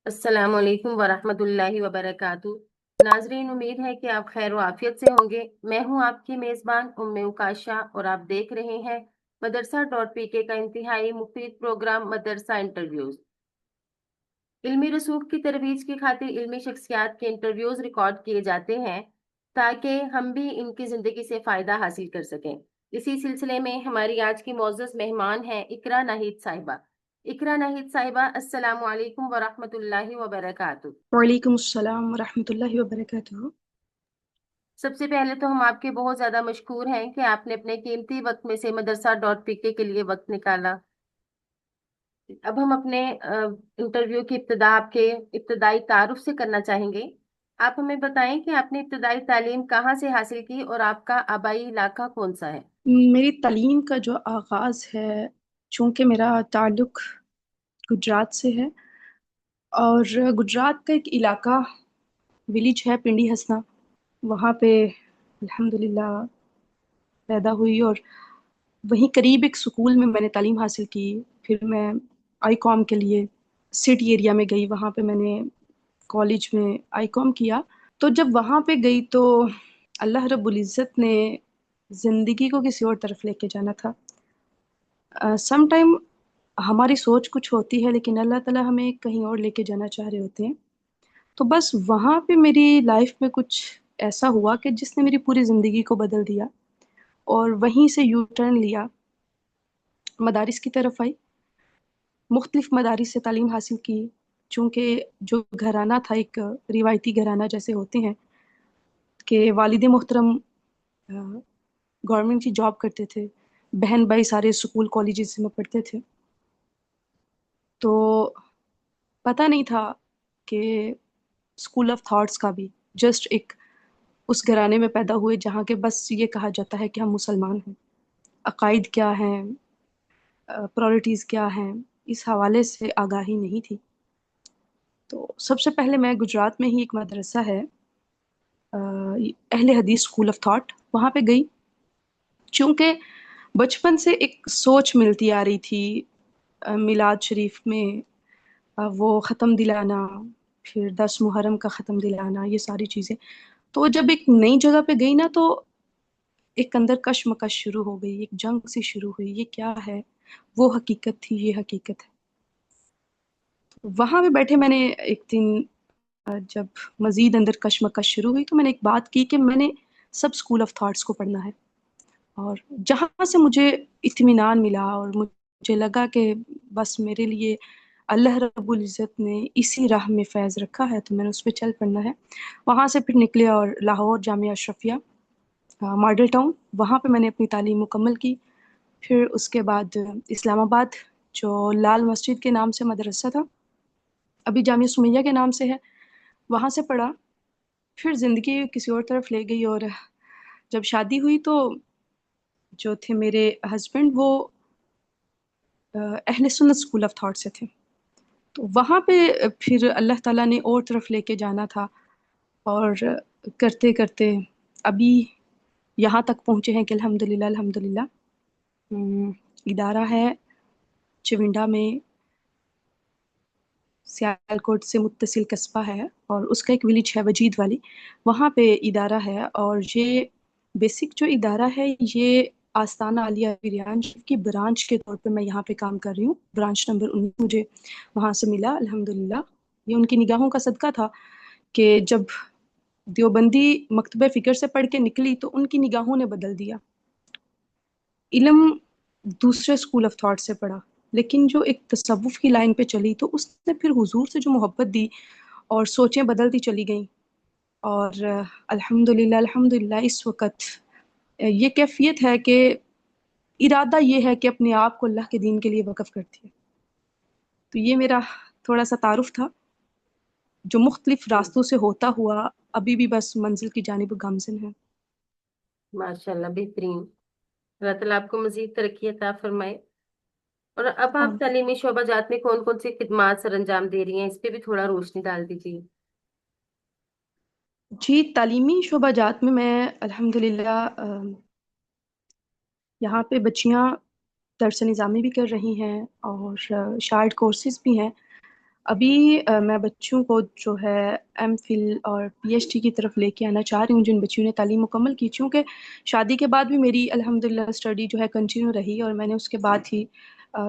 السلام علیکم ورحمۃ اللہ وبرکاتہ۔ ناظرین، امید ہے کہ آپ خیر و عافیت سے ہوں گے۔ میں ہوں آپ کی میزبان اکاشا اور آپ دیکھ رہے ہیں مدرسہ ڈاٹ پی کے کا انتہائی مفید پروگرام مدرسہ انٹرویوز۔ علمی رسوخ کی ترویج کی خاطر علمی شخصیات کے انٹرویوز ریکارڈ کیے جاتے ہیں تاکہ ہم بھی ان کی زندگی سے فائدہ حاصل کر سکیں۔ اسی سلسلے میں ہماری آج کی معزز مہمان ہیں اقرا ناہید صاحبہ۔ اقرا ناہید صاحبہ، السلام علیکم ورحمۃ اللہ وبرکاتہ۔ وعلیکم السلام ورحمۃ اللہ وبرکاتہ۔ سب سے پہلے تو ہم آپ کے بہت زیادہ مشکور ہیں کہ آپ نے اپنے قیمتی وقت میں سے مدرسہ ڈاٹ پی کے لیے وقت نکالا۔ اب ہم اپنے انٹرویو کی ابتدا آپ کے ابتدائی تعارف سے کرنا چاہیں گے۔ آپ ہمیں بتائیں کہ آپ نے ابتدائی تعلیم کہاں سے حاصل کی اور آپ کا آبائی علاقہ کون سا ہے؟ میری تعلیم کا جو آغاز ہے، چونکہ میرا تعلق گجرات سے ہے، اور گجرات کا ایک علاقہ ولیج ہے پنڈی ہسنا، وہاں پہ الحمدللہ پیدا ہوئی، اور وہیں قریب ایک سکول میں نے تعلیم حاصل کی۔ پھر میں آئی کام کے لیے سٹی ایریا میں گئی، وہاں پہ میں نے کالج میں آئی کام کیا۔ تو جب وہاں پہ گئی تو اللہ رب العزت نے زندگی کو کسی اور طرف لے کے جانا تھا۔ سم ٹائم ہماری سوچ کچھ ہوتی ہے، لیکن اللہ تعالیٰ ہمیں کہیں اور لے کے جانا چاہ رہے ہوتے ہیں۔ تو بس وہاں پہ میری لائف میں کچھ ایسا ہوا کہ جس نے میری پوری زندگی کو بدل دیا، اور وہیں سے یو ٹرن لیا، مدارس کی طرف آئی، مختلف مدارس سے تعلیم حاصل کی۔ چونکہ جو گھرانہ تھا ایک روایتی گھرانہ جیسے ہوتے ہیں کہ والد محترم گورنمنٹ کی جاب کرتے تھے، بہن بھائی سارے اسکول کالجز میں پڑھتے تھے، تو پتہ نہیں تھا کہ اسکول آف تھاٹس کا بھی جسٹ ایک اس گھرانے میں پیدا ہوئے جہاں کے بس یہ کہا جاتا ہے کہ ہم مسلمان ہیں، عقائد کیا ہیں، پرائورٹیز کیا ہیں، اس حوالے سے آگاہی نہیں تھی۔ تو سب سے پہلے میں گجرات میں ہی ایک مدرسہ ہے اہل حدیث اسکول آف تھاٹ، وہاں پہ گئی۔ چونکہ بچپن سے ایک سوچ ملتی آ رہی تھی میلاد شریف میں وہ ختم دلانا، پھر 10 محرم کا ختم دلانا، یہ ساری چیزیں۔ تو جب ایک نئی جگہ پہ گئی نا، تو ایک اندر کشمکش شروع ہو گئی، ایک جنگ سی شروع ہوئی، یہ کیا ہے؟ وہ حقیقت تھی، یہ حقیقت ہے۔ وہاں پہ بیٹھے میں نے ایک دن جب مزید اندر کشمکش شروع ہوئی تو میں نے ایک بات کی کہ میں نے سب اسکول آف تھاٹس کو پڑھنا ہے، اور جہاں سے مجھے اطمینان ملا اور مجھے لگا کہ بس میرے لیے اللہ رب العزت نے اسی راہ میں فیض رکھا ہے تو میں نے اس پہ چل پڑنا ہے۔ وہاں سے پھر نکلے اور لاہور جامعہ اشرفیہ ماڈل ٹاؤن، وہاں پہ میں نے اپنی تعلیم مکمل کی۔ پھر اس کے بعد اسلام آباد جو لال مسجد کے نام سے مدرسہ تھا، ابھی جامعہ سمیہ کے نام سے ہے، وہاں سے پڑھا۔ پھر زندگی کسی اور طرف لے گئی، اور جب شادی ہوئی تو جو تھے میرے ہسبینڈ وہ اہل سنت اسکول آف تھاٹ سے تھے، تو وہاں پہ پھر اللہ تعالیٰ نے اور طرف لے کے جانا تھا، اور کرتے کرتے ابھی یہاں تک پہنچے ہیں کہ الحمدللہ الحمدللہ۔ ادارہ ہے چونڈا میں، سیالکوٹ سے متصل قصبہ ہے، اور اس کا ایک ولیج ہے وجید والی، وہاں پہ ادارہ ہے۔ اور یہ بیسک جو ادارہ ہے یہ آستانہ عالیہ وریان شریف کی برانچ کے طور پہ میں یہاں پہ کام کر رہی ہوں۔ برانچ نمبر 19 مجھے وہاں سے ملا الحمدللہ۔ یہ ان کی نگاہوں کا صدقہ تھا کہ جب دیوبندی مکتبہ فکر سے پڑھ کے نکلی تو ان کی نگاہوں نے بدل دیا۔ علم دوسرے اسکول آف تھاٹ سے پڑھا، لیکن جو ایک تصوف کی لائن پہ چلی تو اس نے پھر حضور سے جو محبت دی اور سوچیں بدلتی چلی گئیں، اور الحمدللہ الحمدللہ اس وقت یہ کیفیت ہے کہ ارادہ یہ ہے کہ اپنے آپ کو اللہ کے دین کے لیے وقف کرتی ہے۔ تو یہ میرا تھوڑا سا تعارف تھا جو مختلف راستوں سے ہوتا ہوا ابھی بھی بس منزل کی جانب گامزن ہے۔ ماشاء اللہ، بہترین۔ اللہ تعالیٰ آپ کو مزید ترقی عطا فرمائے۔ اور اب آپ تعلیمی شعبہ جات میں کون کون سی خدمات سر انجام دے رہی ہیں، اس پہ بھی تھوڑا روشنی ڈال دیجیے۔ جی، تعلیمی شعبہ جات میں الحمدللہ یہاں پہ بچیاں درس نظامی بھی کر رہی ہیں، اور شارٹ کورسز بھی ہیں۔ ابھی میں بچوں کو جو ہے ایم فل اور پی ایچ ڈی کی طرف لے کے آنا چاہ رہی ہوں، جن بچیوں نے تعلیم مکمل کی، چونکہ شادی کے بعد بھی میری الحمدللہ اسٹڈی جو ہے کنٹینیو رہی، اور میں نے اس کے بعد ہی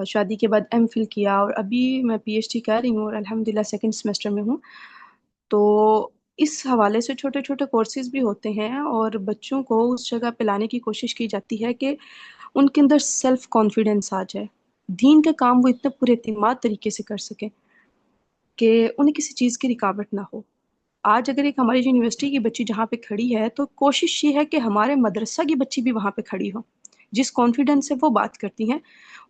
شادی کے بعد ایم فل کیا، اور ابھی میں پی ایچ ڈی کر رہی ہوں اور الحمدللہ سیکنڈ سیمسٹر میں ہوں۔ تو اس حوالے سے چھوٹے چھوٹے کورسز بھی ہوتے ہیں، اور بچوں کو اس جگہ پہ لانے کی کوشش کی جاتی ہے کہ ان کے اندر سیلف کانفیڈنس آ جائے، دین کے کام وہ اتنے پورے اعتماد طریقے سے کر سکیں کہ انہیں کسی چیز کی رکاوٹ نہ ہو۔ آج اگر ایک ہماری یونیورسٹی کی بچی جہاں پہ کھڑی ہے تو کوشش یہ ہے کہ ہمارے مدرسہ کی بچی بھی وہاں پہ کھڑی ہو، جس کانفیڈنس سے وہ بات کرتی ہیں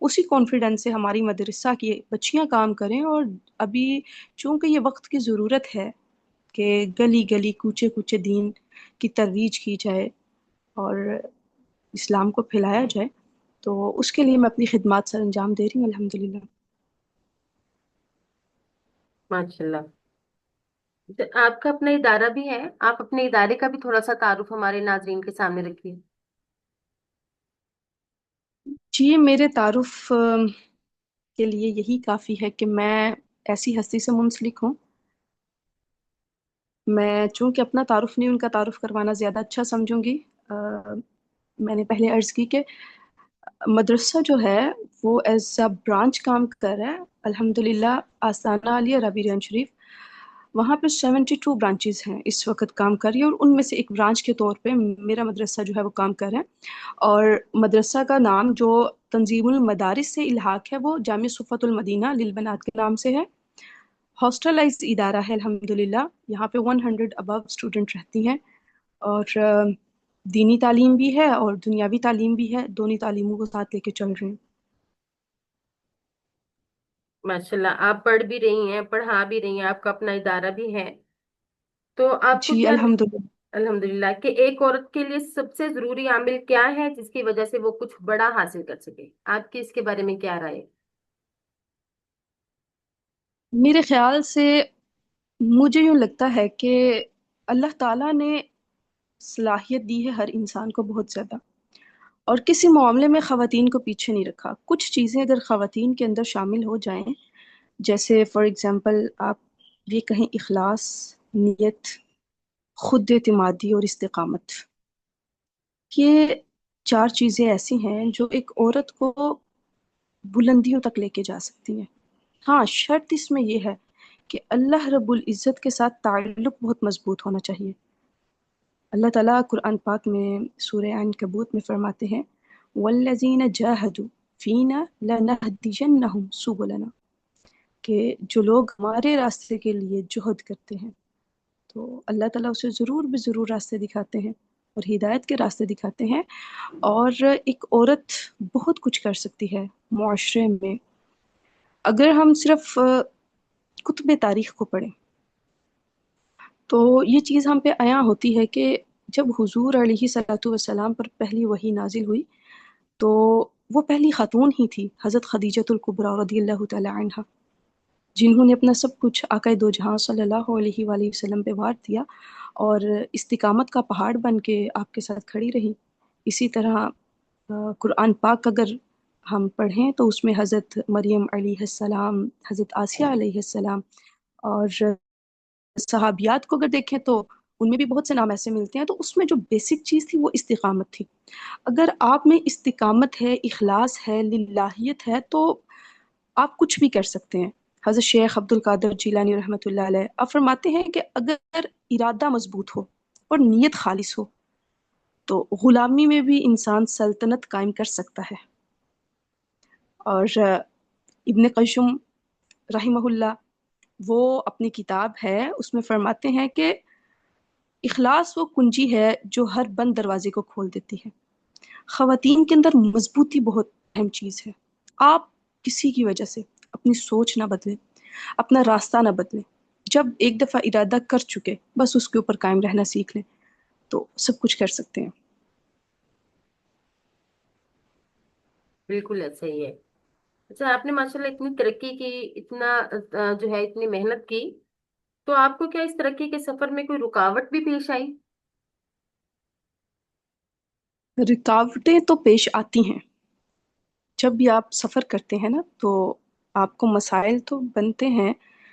اسی کانفیڈنس سے ہماری مدرسہ کی بچیاں کام کریں۔ اور ابھی چونکہ یہ وقت کی ضرورت ہے کہ گلی گلی کوچے کوچے دین کی ترویج کی جائے اور اسلام کو پھیلایا جائے، تو اس کے لیے میں اپنی خدمات سر انجام دے رہی ہوں الحمدللہ۔ ماشاء اللہ۔ تو آپ کا اپنا ادارہ بھی ہے، آپ اپنے ادارے کا بھی تھوڑا سا تعارف ہمارے ناظرین کے سامنے رکھیے۔ جی، میرے تعارف کے لیے یہی کافی ہے کہ میں ایسی ہستی سے منسلک ہوں۔ میں چونکہ اپنا تعارف نہیں، ان کا تعارف کروانا زیادہ اچھا سمجھوں گی۔ میں نے پہلے عرض کی کہ مدرسہ جو ہے وہ ایز اے برانچ کام کر رہا ہے الحمدللہ۔ آستانہ عالیہ رابعہ شریف، وہاں پہ 72 برانچز ہیں اس وقت کام کر رہی ہے، اور ان میں سے ایک برانچ کے طور پہ میرا مدرسہ جو ہے وہ کام کر رہا ہے۔ اور مدرسہ کا نام جو تنظیم المدارس سے الحاق ہے وہ جامع صفت المدینہ للبنات کے نام سے ہے۔ ہاسٹلائزڈ ادارہ ہے الحمدللہ، یہاں پہ 100 ابو اسٹوڈنٹ رہتی ہیں، اور دینی تعلیم بھی ہے اور دنیاوی تعلیم بھی ہے، دونوں تعلیموں کو ساتھ لے کے چل رہے ہیں۔ ماشاء اللہ، آپ پڑھ بھی رہی ہیں، پڑھا بھی رہی ہیں، آپ کا اپنا ادارہ بھی ہے، تو آپ کو جی کیا الحمدللہ۔ الحمدللہ کہ ایک عورت کے لیے سب سے ضروری عامل کیا ہے جس کی وجہ سے وہ کچھ بڑا حاصل کر سکے؟ آپ کی اس کے بارے میں کیا رائے ہے؟ میرے خیال سے مجھے یوں لگتا ہے کہ اللہ تعالیٰ نے صلاحیت دی ہے ہر انسان کو بہت زیادہ، اور کسی معاملے میں خواتین کو پیچھے نہیں رکھا۔ کچھ چیزیں اگر خواتین کے اندر شامل ہو جائیں، جیسے فار ایگزامپل آپ یہ کہیں اخلاص، نیت، خود اعتمادی اور استقامت، یہ چار چیزیں ایسی ہیں جو ایک عورت کو بلندیوں تک لے کے جا سکتی ہیں۔ ہاں، شرط اس میں یہ ہے کہ اللہ رب العزت کے ساتھ تعلق بہت مضبوط ہونا چاہیے۔ اللہ تعالیٰ قرآن پاک میں سورہ عنکبوت میں فرماتے ہیں والذین جاہدوا فینا لنہدینہم سبلنا، کہ جو لوگ ہمارے راستے کے لیے جہد کرتے ہیں تو اللہ تعالیٰ اسے ضرور بھی ضرور راستے دکھاتے ہیں اور ہدایت کے راستے دکھاتے ہیں۔ اور ایک عورت بہت کچھ کر سکتی ہے معاشرے میں، اگر ہم صرف کتب تاریخ کو پڑھیں تو یہ چیز ہم پہ عیاں ہوتی ہے کہ جب حضور علیہ صلاۃ والسلام پر پہلی وحی نازل ہوئی تو وہ پہلی خاتون ہی تھی، حضرت خدیجۃ الکبریٰ رضی اللہ تعالی عنہا، جنہوں نے اپنا سب کچھ آقا دو جہاں صلی اللہ علیہ وآلہ وسلم پہ وار دیا اور استقامت کا پہاڑ بن کے آپ کے ساتھ کھڑی رہی۔ اسی طرح قرآن پاک اگر ہم پڑھیں تو اس میں حضرت مریم علیہ السلام، حضرت آسیہ علیہ السلام اور صحابیات کو اگر دیکھیں تو ان میں بھی بہت سے نام ایسے ملتے ہیں، تو اس میں جو بیسک چیز تھی وہ استقامت تھی۔ اگر آپ میں استقامت ہے، اخلاص ہے، للہیت ہے، تو آپ کچھ بھی کر سکتے ہیں۔ حضرت شیخ عبد القادر جیلانی رحمۃ اللہ علیہ آپ فرماتے ہیں کہ اگر ارادہ مضبوط ہو اور نیت خالص ہو تو غلامی میں بھی انسان سلطنت قائم کر سکتا ہے۔ اور ابن قیم رحمہ اللہ وہ اپنی کتاب ہے اس میں فرماتے ہیں کہ اخلاص وہ کنجی ہے جو ہر بند دروازے کو کھول دیتی ہے۔ خواتین کے اندر مضبوطی بہت اہم چیز ہے۔ آپ کسی کی وجہ سے اپنی سوچ نہ بدلیں، اپنا راستہ نہ بدلیں، جب ایک دفعہ ارادہ کر چکے بس اس کے اوپر قائم رہنا سیکھ لیں تو سب کچھ کر سکتے ہیں۔ بالکل ایسا ہی ہے۔ اچھا، آپ نے ماشاءاللہ اتنی ترقی کی، اتنا جو ہے اتنی محنت کی، تو آپ کو کیا اس ترقی کے سفر میں کوئی رکاوٹ بھی پیش آئی؟ رکاوٹیں تو پیش آتی ہیں، جب بھی آپ سفر کرتے ہیں نا تو آپ کو مسائل تو بنتے ہیں،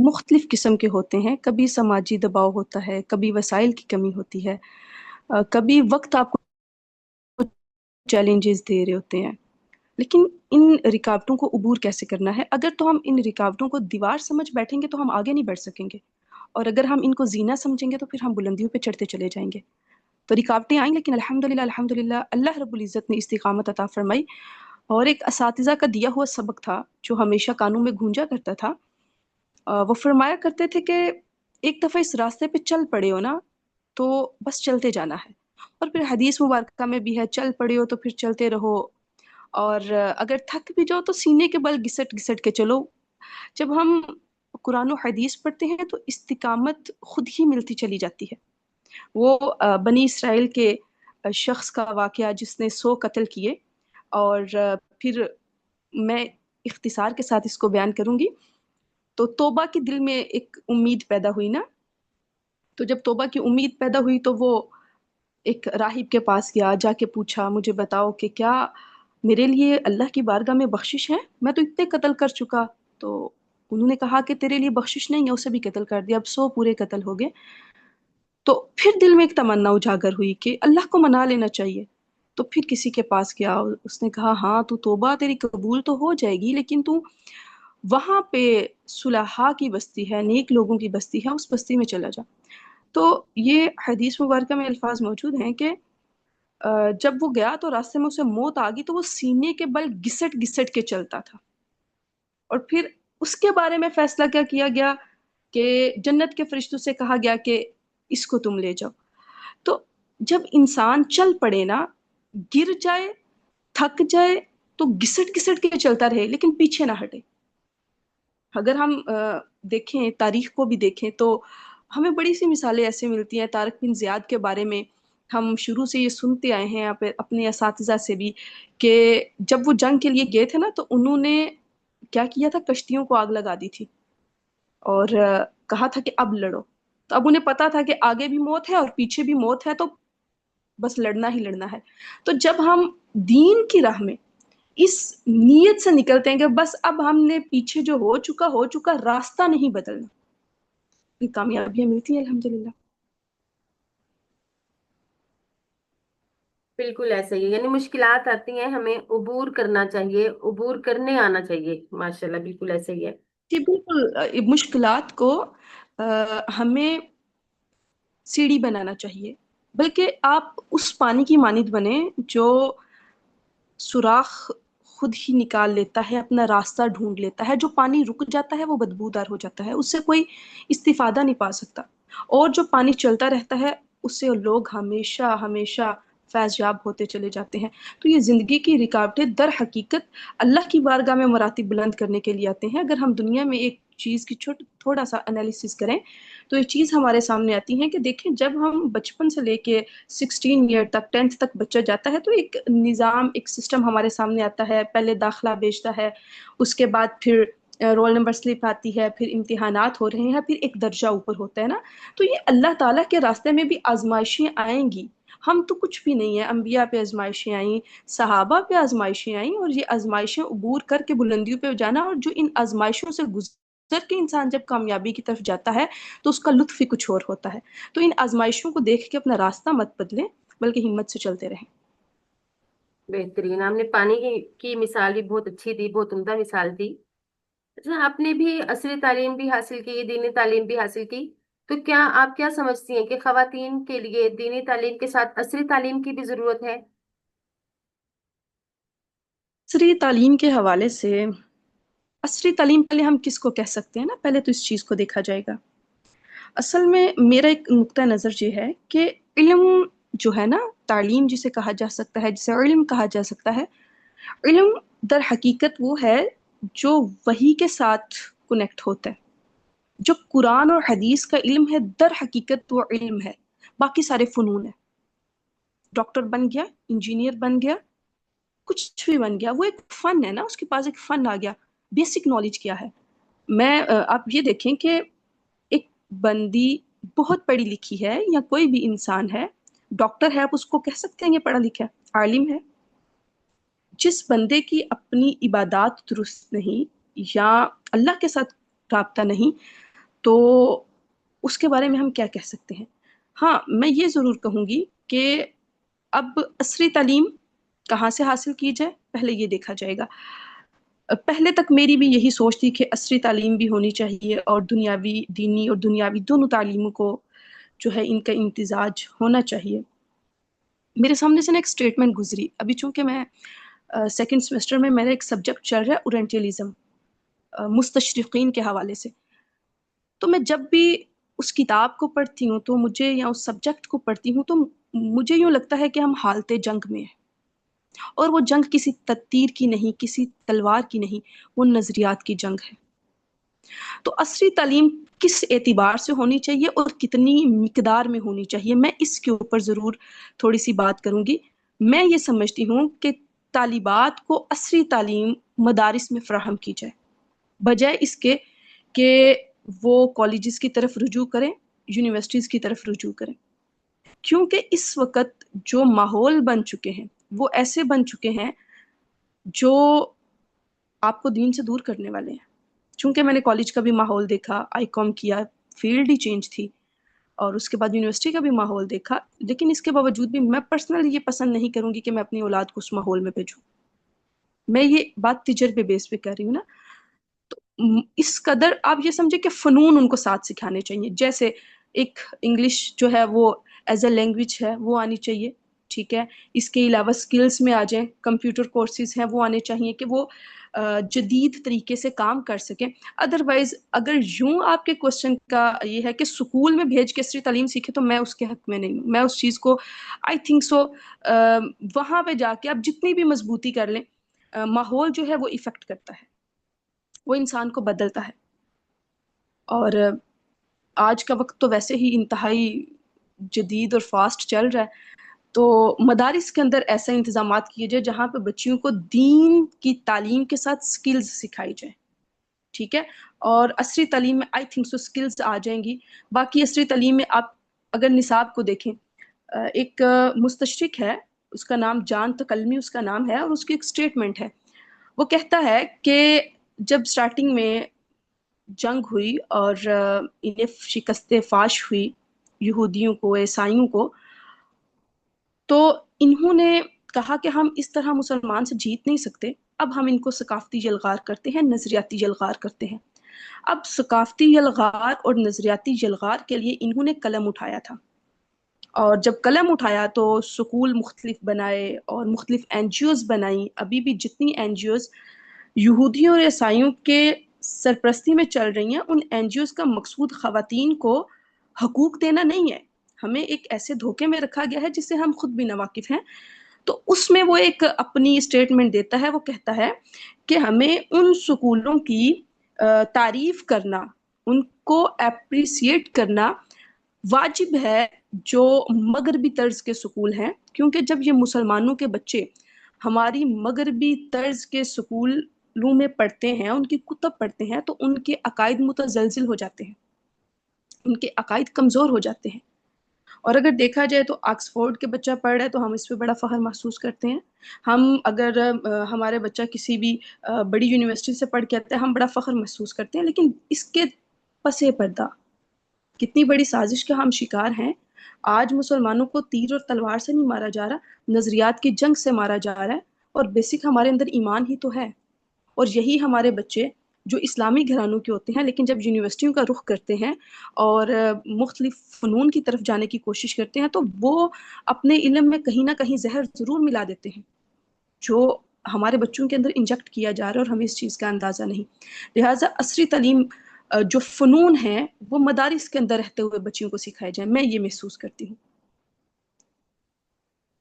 مختلف قسم کے ہوتے ہیں. کبھی سماجی دباؤ ہوتا ہے، کبھی وسائل کی کمی ہوتی ہے، کبھی وقت آپ کو چیلنجز دے رہے ہوتے ہیں. لیکن ان رکاوٹوں کو عبور کیسے کرنا ہے؟ اگر تو ہم ان رکاوٹوں کو دیوار سمجھ بیٹھیں گے تو ہم آگے نہیں بڑھ سکیں گے، اور اگر ہم ان کو زینہ سمجھیں گے تو پھر ہم بلندیوں پہ چڑھتے چلے جائیں گے. تو رکاوٹیں آئیں، لیکن الحمدللہ اللہ رب العزت نے استقامت عطا فرمائی. اور ایک اساتذہ کا دیا ہوا سبق تھا جو ہمیشہ کانوں میں گونجا کرتا تھا. وہ فرمایا کرتے تھے کہ ایک دفعہ اس راستے پہ چل پڑے ہو نا تو بس چلتے جانا ہے. اور پھر حدیث مبارکہ میں بھی ہے، چل پڑے ہو تو پھر چلتے رہو، اور اگر تھک بھی جاؤ تو سینے کے بل گھسٹ گھسٹ کے چلو. جب ہم قرآن و حدیث پڑھتے ہیں تو استقامت خود ہی ملتی چلی جاتی ہے. وہ بنی اسرائیل کے شخص کا واقعہ جس نے 100 قتل کیے، اور پھر میں اختصار کے ساتھ اس کو بیان کروں گی. تو توبہ کی دل میں ایک امید پیدا ہوئی نا، تو جب توبہ کی امید پیدا ہوئی تو وہ ایک راہب کے پاس گیا، جا کے پوچھا مجھے بتاؤ کہ کیا میرے لیے اللہ کی بارگاہ میں بخشش ہے؟ میں تو اتنے قتل کر چکا. تو انہوں نے کہا کہ تیرے لیے بخشش نہیں ہے، اسے بھی قتل کر دیا، اب 100 پورے قتل ہو گئے. تو پھر دل میں ایک تمنا اجاگر ہوئی کہ اللہ کو منا لینا چاہیے. تو پھر کسی کے پاس گیا، اس نے کہا ہاں تو توبہ تیری قبول تو ہو جائے گی، لیکن تو وہاں پہ صلحاء کی بستی ہے، نیک لوگوں کی بستی ہے، اس بستی میں چلا جا. تو یہ حدیث مبارکہ میں الفاظ موجود ہیں کہ جب وہ گیا تو راستے میں اسے موت آ گئی تو وہ سینے کے بل گھسٹ گھسٹ کے چلتا تھا. اور پھر اس کے بارے میں فیصلہ کیا کیا گیا کہ جنت کے فرشتوں سے کہا گیا کہ اس کو تم لے جاؤ. تو جب انسان چل پڑے نا، گر جائے، تھک جائے، تو گھسٹ گھسٹ کے چلتا رہے لیکن پیچھے نہ ہٹے. اگر ہم دیکھیں، تاریخ کو بھی دیکھیں تو ہمیں بڑی سی مثالیں ایسے ملتی ہیں. طارق بن زیاد کے بارے میں ہم شروع سے یہ سنتے آئے ہیں اپنے اساتذہ سے بھی کہ جب وہ جنگ کے لیے گئے تھے نا تو انہوں نے کیا کیا تھا، کشتیوں کو آگ لگا دی تھی اور کہا تھا کہ اب لڑو. تو اب انہیں پتا تھا کہ آگے بھی موت ہے اور پیچھے بھی موت ہے، تو بس لڑنا ہی لڑنا ہے. تو جب ہم دین کی راہ میں اس نیت سے نکلتے ہیں کہ بس اب ہم نے پیچھے جو ہو چکا راستہ نہیں بدلنا، پھر کامیابیاں ملتی ہیں الحمدللہ. بالکل ایسا ہی ہے، یعنی مشکلات آتی ہیں، ہمیں عبور کرنا چاہیے، عبور کرنے آنا چاہیے. ماشاءاللہ بالکل ایسا ہی ہے. جی بالکل. مشکلات کو ہمیں سیڑھی بنانا چاہیے، بلکہ آپ اس پانی کی مانند بنیں جو سوراخ خود ہی نکال لیتا ہے، اپنا راستہ ڈھونڈ لیتا ہے. جو پانی رک جاتا ہے وہ بدبودار ہو جاتا ہے، اس سے کوئی استفادہ نہیں پا سکتا. اور جو پانی چلتا رہتا ہے اس سے لوگ ہمیشہ ہمیشہ فیض یاب ہوتے چلے جاتے ہیں. تو یہ زندگی کی رکاوٹیں در حقیقت اللہ کی بارگاہ میں مراتب بلند کرنے کے لیے آتے ہیں. اگر ہم دنیا میں ایک چیز کی تھوڑا سا انالیسس کریں تو یہ چیز ہمارے سامنے آتی ہے کہ دیکھیں، جب ہم بچپن سے لے کے 16 ایئر تک، 10th تک بچہ جاتا ہے تو ایک نظام، ایک سسٹم ہمارے سامنے آتا ہے. پہلے داخلہ بھیجتا ہے، اس کے بعد پھر رول نمبر سلپ آتی ہے، پھر امتحانات ہو رہے ہیں، پھر ایک درجہ اوپر ہوتا ہے نا. تو یہ اللہ تعالیٰ کے راستے میں بھی آزمائشیں آئیں گی. ہم تو کچھ بھی نہیں ہیں، انبیاء پہ آزمائشیں آئیں، صحابہ پہ آزمائشیں آئیں، اور یہ آزمائشیں عبور کر کے بلندیوں پہ جانا. اور جو ان آزمائشوں سے گزر کے انسان جب کامیابی کی طرف جاتا ہے تو اس کا لطف ہی کچھ اور ہوتا ہے. تو ان آزمائشوں کو دیکھ کے اپنا راستہ مت بدلیں، بلکہ ہمت سے چلتے رہیں. بہترین، آپ نے پانی کی مثال بھی بہت اچھی دی، بہت عمدہ مثال دی. اچھا، آپ نے بھی عصری تعلیم بھی حاصل کی، دینی تعلیم بھی حاصل کی، تو کیا آپ کیا سمجھتی ہیں کہ خواتین کے لیے دینی تعلیم کے ساتھ عصری تعلیم کی بھی ضرورت ہے؟ عصری تعلیم کے حوالے سے، عصری تعلیم پہلے ہم کس کو کہہ سکتے ہیں نا، پہلے تو اس چیز کو دیکھا جائے گا. اصل میں میرا ایک نقطہ نظر یہ ہے کہ علم جو ہے نا، تعلیم جسے کہا جا سکتا ہے، جسے علم کہا جا سکتا ہے، علم در حقیقت وہ ہے جو وحی کے ساتھ کنیکٹ ہوتا ہے. جو قرآن اور حدیث کا علم ہے در حقیقت وہ علم ہے، باقی سارے فنون ہیں. ڈاکٹر بن گیا، انجینئر بن گیا، کچھ بھی بن گیا، وہ ایک فن ہے نا، اس کے پاس ایک فن آ گیا. بیسک نالج کیا ہے؟ آپ یہ دیکھیں کہ ایک بندی بہت پڑھی لکھی ہے یا کوئی بھی انسان ہے، ڈاکٹر ہے، آپ اس کو کہہ سکتے ہیں یہ پڑھا لکھا ہے، عالم ہے. جس بندے کی اپنی عبادات درست نہیں، یا اللہ کے ساتھ رابطہ نہیں، تو اس کے بارے میں ہم کیا کہہ سکتے ہیں؟ ہاں، میں یہ ضرور کہوں گی کہ اب عصری تعلیم کہاں سے حاصل کی جائے پہلے یہ دیکھا جائے گا۔ پہلے تک میری بھی یہی سوچ تھی کہ عصری تعلیم بھی ہونی چاہیے اور دنیاوی، دینی اور دنیاوی دونوں تعلیموں کو جو ہے ان کا امتزاج ہونا چاہیے۔ میرے سامنے سے نا ایک اسٹیٹمنٹ گزری ابھی، چونکہ میں سیکنڈ سیمسٹر میں میرا ایک سبجیکٹ چل رہا ہے اورینٹیلزم، مستشرقین کے حوالے سے۔ تو میں جب بھی اس کتاب کو پڑھتی ہوں تو مجھے، یا اس سبجیکٹ کو پڑھتی ہوں تو مجھے یوں لگتا ہے کہ ہم حالت جنگ میں ہیں، اور وہ جنگ کسی تیر کی نہیں، کسی تلوار کی نہیں، وہ نظریات کی جنگ ہے۔ تو عصری تعلیم کس اعتبار سے ہونی چاہیے اور کتنی مقدار میں ہونی چاہیے، میں اس کے اوپر ضرور تھوڑی سی بات کروں گی۔ میں یہ سمجھتی ہوں کہ طالبات کو عصری تعلیم مدارس میں فراہم کی جائے، بجائے اس کے کہ وہ کالجز کی طرف رجوع کریں، یونیورسٹیز کی طرف رجوع کریں، کیونکہ اس وقت جو ماحول بن چکے ہیں وہ ایسے بن چکے ہیں جو آپ کو دین سے دور کرنے والے ہیں۔ چونکہ میں نے کالج کا بھی ماحول دیکھا، آئی کام کیا، فیلڈ ہی چینج تھی، اور اس کے بعد یونیورسٹی کا بھی ماحول دیکھا، لیکن اس کے باوجود بھی میں پرسنلی یہ پسند نہیں کروں گی کہ میں اپنی اولاد کو اس ماحول میں بھیجوں۔ میں یہ بات تجربے بیس پہ کر رہی ہوں نا۔ تو اس قدر آپ یہ سمجھے کہ فنون ان کو ساتھ سکھانے چاہیے، جیسے ایک انگلش جو ہے وہ ایز اے لینگویج ہے وہ آنی چاہیے، ٹھیک ہے۔ اس کے علاوہ سکلز میں آ جائیں، کمپیوٹر کورسز ہیں وہ آنے چاہیے کہ وہ جدید طریقے سے کام کر سکیں۔ ادروائز اگر یوں آپ کے کوشچن کا یہ ہے کہ سکول میں بھیج کے عصری تعلیم سیکھے، تو میں اس کے حق میں نہیں ہوں۔ میں اس چیز کو آئی تھنک سو وہاں پہ جا کے آپ جتنی بھی مضبوطی کر لیں، ماحول جو ہے وہ افیکٹ کرتا ہے، وہ انسان کو بدلتا ہے۔ اور آج کا وقت تو ویسے ہی انتہائی جدید اور فاسٹ چل رہا ہے، تو مدارس کے اندر ایسے انتظامات کیے جائے جہاں پہ بچیوں کو دین کی تعلیم کے ساتھ سکلز سکھائی جائیں، ٹھیک ہے۔ اور عصری تعلیم میں آئی تھنک سو سکلز آ جائیں گی۔ باقی عصری تعلیم میں آپ اگر نصاب کو دیکھیں، ایک مستشرق ہے، اس کا نام جان تکلمی اس کا نام ہے، اور اس کی ایک سٹیٹمنٹ ہے، وہ کہتا ہے کہ جب سٹارٹنگ میں جنگ ہوئی اور انہیں شکست فاش ہوئی، یہودیوں کو، عیسائیوں کو، تو انہوں نے کہا کہ ہم اس طرح مسلمان سے جیت نہیں سکتے، اب ہم ان کو ثقافتی یلغار کرتے ہیں، نظریاتی یلغار کرتے ہیں۔ اب ثقافتی یلغار اور نظریاتی یلغار کے لیے انہوں نے قلم اٹھایا تھا، اور جب قلم اٹھایا تو سکول مختلف بنائے اور مختلف این جی اوز بنائیں۔ ابھی بھی جتنی این جی اوز یہودیوں اور عیسائیوں کے سرپرستی میں چل رہی ہیں، ان این جی اوز کا مقصود خواتین کو حقوق دینا نہیں ہے، ہمیں ایک ایسے دھوکے میں رکھا گیا ہے جس سے ہم خود بھی ناواقف ہیں۔ تو اس میں وہ ایک اپنی اسٹیٹمنٹ دیتا ہے، وہ کہتا ہے کہ ہمیں ان سکولوں کی تعریف کرنا، ان کو اپریسیٹ کرنا واجب ہے جو مغربی طرز کے سکول ہیں، کیونکہ جب یہ مسلمانوں کے بچے ہماری مغربی طرز کے سکولوں میں پڑھتے ہیں، ان کی کتب پڑھتے ہیں، تو ان کے عقائد متزلزل ہو جاتے ہیں، ان کے عقائد کمزور ہو جاتے ہیں۔ اور اگر دیکھا جائے تو آکسفورڈ کے بچہ پڑھ رہا ہے تو ہم اس پہ بڑا فخر محسوس کرتے ہیں۔ ہم اگر ہمارے بچہ کسی بھی بڑی یونیورسٹی سے پڑھ کے آتا ہے، ہم بڑا فخر محسوس کرتے ہیں، لیکن اس کے پس پردہ کتنی بڑی سازش کا ہم شکار ہیں۔ آج مسلمانوں کو تیر اور تلوار سے نہیں مارا جا رہا، نظریات کی جنگ سے مارا جا رہا ہے، اور بیسک ہمارے اندر ایمان ہی تو ہے۔ اور یہی ہمارے بچے جو اسلامی گھرانوں کے ہوتے ہیں، لیکن جب یونیورسٹیوں کا رخ کرتے ہیں اور مختلف فنون کی طرف جانے کی کوشش کرتے ہیں، تو وہ اپنے علم میں کہیں نہ کہیں زہر ضرور ملا دیتے ہیں، جو ہمارے بچوں کے اندر انجیکٹ کیا جا رہا ہے، اور ہمیں اس چیز کا اندازہ نہیں۔ لہٰذا عصری تعلیم جو فنون ہیں وہ مدارس کے اندر رہتے ہوئے بچیوں کو سکھائے جائیں، میں یہ محسوس کرتی ہوں۔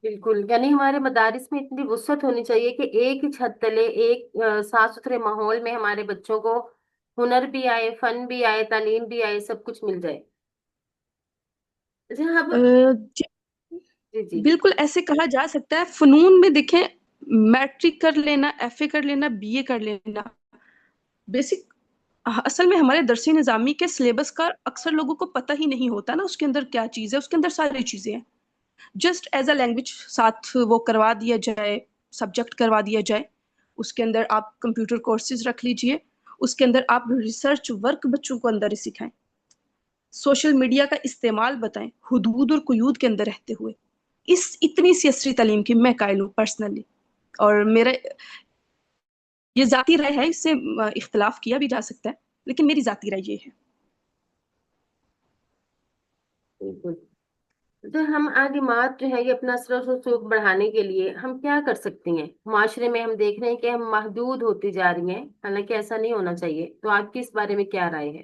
بالکل، یعنی ہمارے مدارس میں اتنی وسعت ہونی چاہیے کہ ایک ہی چھت تلے، ایک صاف ستھرے ماحول میں ہمارے بچوں کو ہنر بھی آئے، فن بھی آئے، تعلیم بھی آئے، سب کچھ مل جائے۔ جہاں اب جی، جی جی بالکل ایسے کہا جا سکتا ہے۔ فنون میں دیکھیں، میٹرک کر لینا، ایف اے کر لینا، بی اے کر لینا، بیسک اصل میں ہمارے درسی نظامی کے سلیبس کا اکثر لوگوں کو پتہ ہی نہیں ہوتا نا، اس کے اندر کیا چیز ہے، اس کے اندر ساری چیزیں ہیں۔ جسٹ ایز اے لینگویج ساتھ وہ کروا دیا جائے، سبجیکٹ کروا دیا جائے، اس کے اندر آپ کمپیوٹر کورسز رکھ لیجئے، اس کے اندر آپ ریسرچ ورک بچوں کو اندر ہی سکھائیں، سوشل میڈیا کا استعمال بتائیں حدود اور قیود کے اندر رہتے ہوئے. اس اتنی سی عصری تعلیم کی میں قائل ہوں پرسنلی. اور میرا یہ ذاتی رائے ہے، اس سے اختلاف کیا بھی جا سکتا ہے، لیکن میری ذاتی رائے یہ ہے. بالکل. تو ہم عالمات جو ہے یہ اپنا اثر و رسوخ بڑھانے کے لیے ہم کیا کر سکتی ہیں؟ معاشرے میں ہم دیکھ رہے ہیں کہ ہم محدود ہوتی جا رہی ہیں، حالانکہ ایسا نہیں ہونا چاہیے. تو آپ کی اس بارے میں کیا رائے ہے؟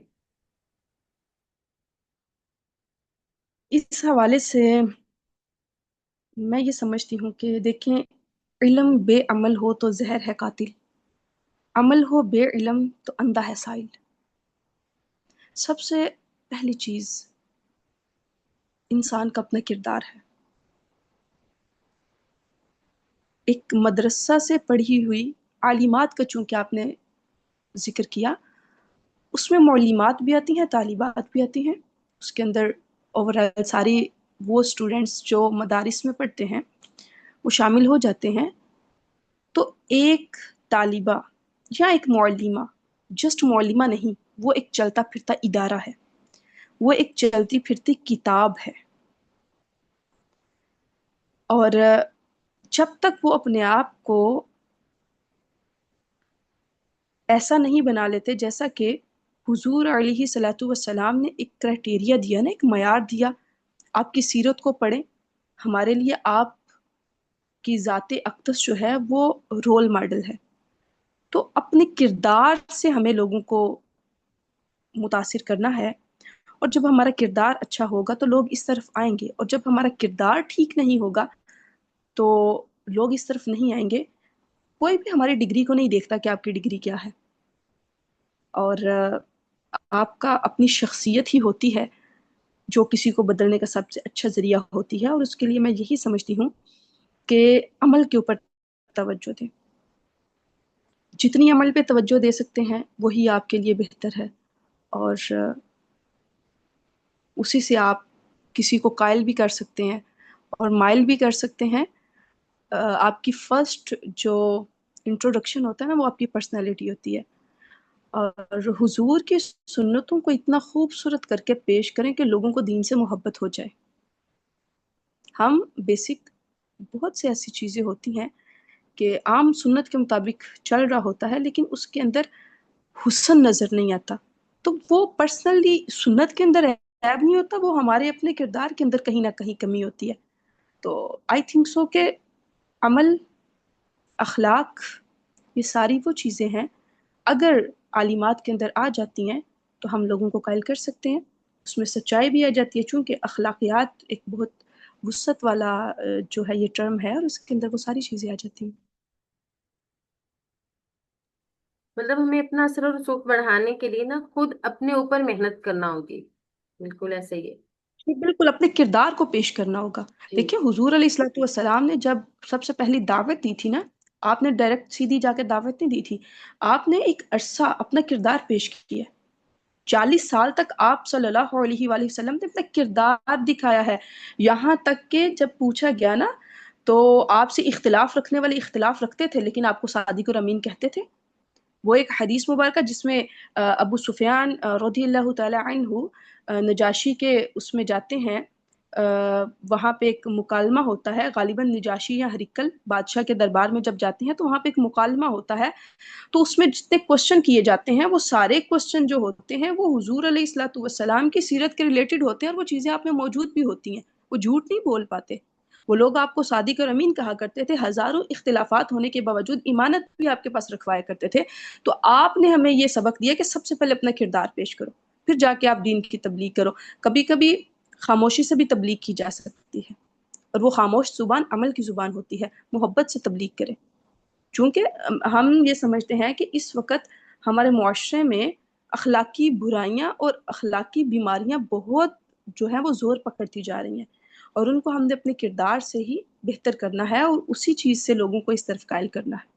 اس حوالے سے میں یہ سمجھتی ہوں کہ دیکھیں، علم بے عمل ہو تو زہر ہے قاتل، عمل ہو بے علم تو اندھا ہے سائل. سب سے پہلی چیز انسان کا اپنا کردار ہے. ایک مدرسہ سے پڑھی ہوئی عالمات کا چونکہ آپ نے ذکر کیا، اس میں معلمات بھی آتی ہیں، طالبات بھی آتی ہیں. اس کے اندر اوورال ساری وہ اسٹوڈینٹس جو مدارس میں پڑھتے ہیں وہ شامل ہو جاتے ہیں. تو ایک طالبہ یا ایک معلمہ جسٹ معلمہ نہیں، وہ ایک چلتا پھرتا ادارہ ہے، وہ ایک چلتی پھرتی کتاب ہے. اور جب تک وہ اپنے آپ کو ایسا نہیں بنا لیتے، جیسا کہ حضور علیہ صلاۃ والسلام نے ایک کرائٹیریا دیا نا، ایک معیار دیا، آپ کی سیرت کو پڑھیں، ہمارے لیے آپ کی ذات اقدس جو ہے وہ رول ماڈل ہے. تو اپنے کردار سے ہمیں لوگوں کو متاثر کرنا ہے، اور جب ہمارا کردار اچھا ہوگا تو لوگ اس طرف آئیں گے، اور جب ہمارا کردار ٹھیک نہیں ہوگا تو لوگ اس طرف نہیں آئیں گے. کوئی بھی ہماری ڈگری کو نہیں دیکھتا کہ آپ کی ڈگری کیا ہے، اور آپ کا اپنی شخصیت ہی ہوتی ہے جو کسی کو بدلنے کا سب سے اچھا ذریعہ ہوتی ہے. اور اس کے لیے میں یہی سمجھتی ہوں کہ عمل کے اوپر توجہ دیں. جتنی عمل پہ توجہ دے سکتے ہیں وہی آپ کے لیے بہتر ہے، اور اسی سے آپ کسی کو قائل بھی کر سکتے ہیں اور مائل بھی کر سکتے ہیں. آپ کی فرسٹ جو انٹروڈکشن ہوتا ہے نا، وہ آپ کی پرسنالٹی ہوتی ہے. اور حضور کی سنتوں کو اتنا خوبصورت کر کے پیش کریں کہ لوگوں کو دین سے محبت ہو جائے. ہم بیسک بہت سے ایسی چیزیں ہوتی ہیں کہ عام سنت کے مطابق چل رہا ہوتا ہے، لیکن اس کے اندر حسن نظر نہیں آتا. تو وہ پرسنلی سنت کے اندر عیب نہیں ہوتا، وہ ہمارے اپنے کردار کے اندر کہیں نہ کہیں کمی ہوتی ہے. تو آئی تھنک سو کہ عمل، اخلاق، یہ ساری وہ چیزیں ہیں اگر عالمات کے اندر آ جاتی ہیں تو ہم لوگوں کو قائل کر سکتے ہیں. اس میں سچائی بھی آ جاتی ہے، چونکہ اخلاقیات ایک بہت وسعت والا جو ہے یہ ٹرم ہے، اور اس کے اندر وہ ساری چیزیں آ جاتی ہیں. مطلب ہمیں اپنا اثر و رسوخ بڑھانے کے لیے نا خود اپنے اوپر محنت کرنا ہوگی. بالکل ایسے ہی ہے. جی بالکل، اپنے کردار کو پیش کرنا ہوگا. جی. دیکھیں حضور علیہ الصلوۃ والسلام نے جب سب سے پہلی دعوت دی تھی نا، آپ نے ڈائریکٹ سیدھی جا کے دعوت نہیں دی تھی، آپ نے ایک عرصہ اپنا کردار پیش کیا. 40 سال تک آپ صلی اللہ علیہ وآلہ وسلم نے اپنا کردار دکھایا ہے. یہاں تک کہ جب پوچھا گیا نا تو آپ سے اختلاف رکھنے والے اختلاف رکھتے تھے، لیکن آپ کو صادق اور امین کہتے تھے. وہ ایک حدیث مبارکہ جس میں ابو سفیان رضی اللہ تعالی عنہ نجاشی کے اس میں جاتے ہیں، وہاں پہ ایک مکالمہ ہوتا ہے، غالباً نجاشی یا ہرقل بادشاہ کے دربار میں جب جاتے ہیں تو وہاں پہ ایک مکالمہ ہوتا ہے. تو اس میں جتنے کوشچن کیے جاتے ہیں وہ سارے کوشچن جو ہوتے ہیں وہ حضور علیہ الصلوۃ والسلام کی سیرت کے ریلیٹڈ ہوتے ہیں، اور وہ چیزیں آپ میں موجود بھی ہوتی ہیں. وہ جھوٹ نہیں بول پاتے. وہ لوگ آپ کو صادق اور امین کہا کرتے تھے، ہزاروں اختلافات ہونے کے باوجود ایمانت بھی آپ کے پاس رکھوایا کرتے تھے. تو آپ نے ہمیں یہ سبق دیا کہ سب سے پہلے اپنا کردار پیش کرو، پھر جا کے آپ دین کی تبلیغ کرو. کبھی کبھی خاموشی سے بھی تبلیغ کی جا سکتی ہے، اور وہ خاموش زبان عمل کی زبان ہوتی ہے. محبت سے تبلیغ کریں، چونکہ ہم یہ سمجھتے ہیں کہ اس وقت ہمارے معاشرے میں اخلاقی برائیاں اور اخلاقی بیماریاں بہت جو ہیں وہ زور پکڑتی جا رہی ہیں، اور ان کو ہم نے اپنے کردار سے ہی بہتر کرنا ہے، اور اسی چیز سے لوگوں کو اس طرف قائل کرنا ہے.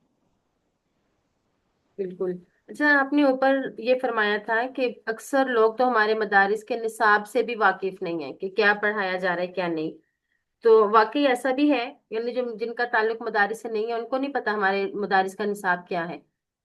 بالکل. اچھا، آپ نے اوپر یہ فرمایا تھا کہ اکثر لوگ تو ہمارے مدارس کے نصاب سے بھی واقف نہیں ہیں کہ کیا پڑھایا جا رہا ہے کیا نہیں. تو واقعی ایسا بھی ہے، یعنی جو جن کا تعلق مدارس سے نہیں ہے ان کو نہیں پتا ہمارے مدارس کا نصاب کیا ہے.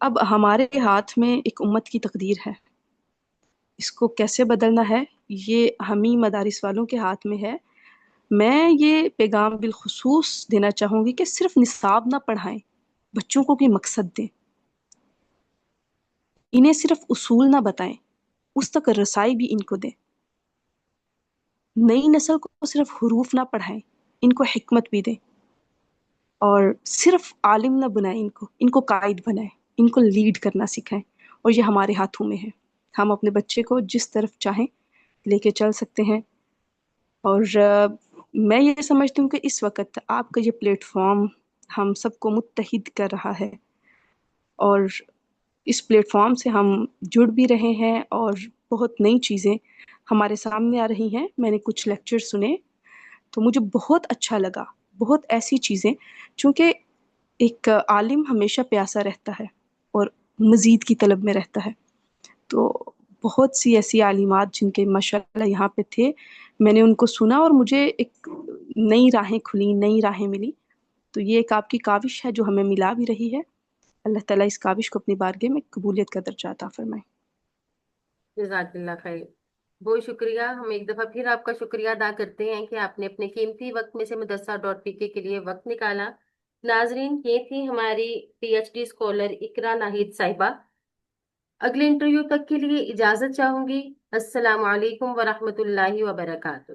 اب ہمارے ہاتھ میں ایک امت کی تقدیر ہے، اس کو کیسے بدلنا ہے یہ ہمیں مدارس والوں کے ہاتھ میں ہے۔ میں یہ پیغام بالخصوص دینا چاہوں گی کہ صرف نصاب نہ پڑھائیں، بچوں کو کوئی مقصد دیں، انہیں صرف اصول نہ بتائیں، اس تک رسائی بھی ان کو دیں۔ نئی نسل کو صرف حروف نہ پڑھائیں، ان کو حکمت بھی دیں، اور صرف عالم نہ بنائیں، ان کو قائد بنائیں، ان کو لیڈ کرنا سکھائیں، اور یہ ہمارے ہاتھوں میں ہے۔ ہم اپنے بچے کو جس طرف چاہیں لے کے چل سکتے ہیں۔ اور میں یہ سمجھتی ہوں کہ اس وقت آپ کا یہ پلیٹ فارم ہم سب کو متحد کر رہا ہے، اور اس پلیٹ فارم سے ہم جڑ بھی رہے ہیں، اور بہت نئی چیزیں ہمارے سامنے آ رہی ہیں۔ میں نے کچھ لیکچر سنے تو مجھے بہت اچھا لگا، بہت ایسی چیزیں، چونکہ ایک عالم ہمیشہ پیاسا رہتا ہے اور مزید کی طلب میں رہتا ہے۔ تو بہت سی ایسی عالمات جن کے ماشاءاللہ یہاں پہ تھے، میں نے ان کو سنا اور مجھے ایک نئی راہیں کھلی، نئی راہیں ملی۔ تو یہ ایک آپ کی کاوش ہے جو ہمیں ملا بھی رہی ہے۔ اللہ تعالیٰ اس کاوش کو اپنی بارگاہ میں قبولیت کا درجہ عطا فرمائے۔ جزاک اللہ خیر، بہت شکریہ۔ ہم ایک دفعہ پھر آپ کا شکریہ ادا کرتے ہیں کہ آپ نے اپنے قیمتی وقت میں سے مدرسہ ڈاٹ پی کے لیے وقت نکالا۔ ناظرین، یہ تھی ہماری پی ایچ ڈی اسکالر اقرا ناہید صاحبہ۔ اگلے انٹرویو تک کے لیے اجازت چاہوں گی۔ السلام علیکم ورحمۃ اللہ وبرکاتہ۔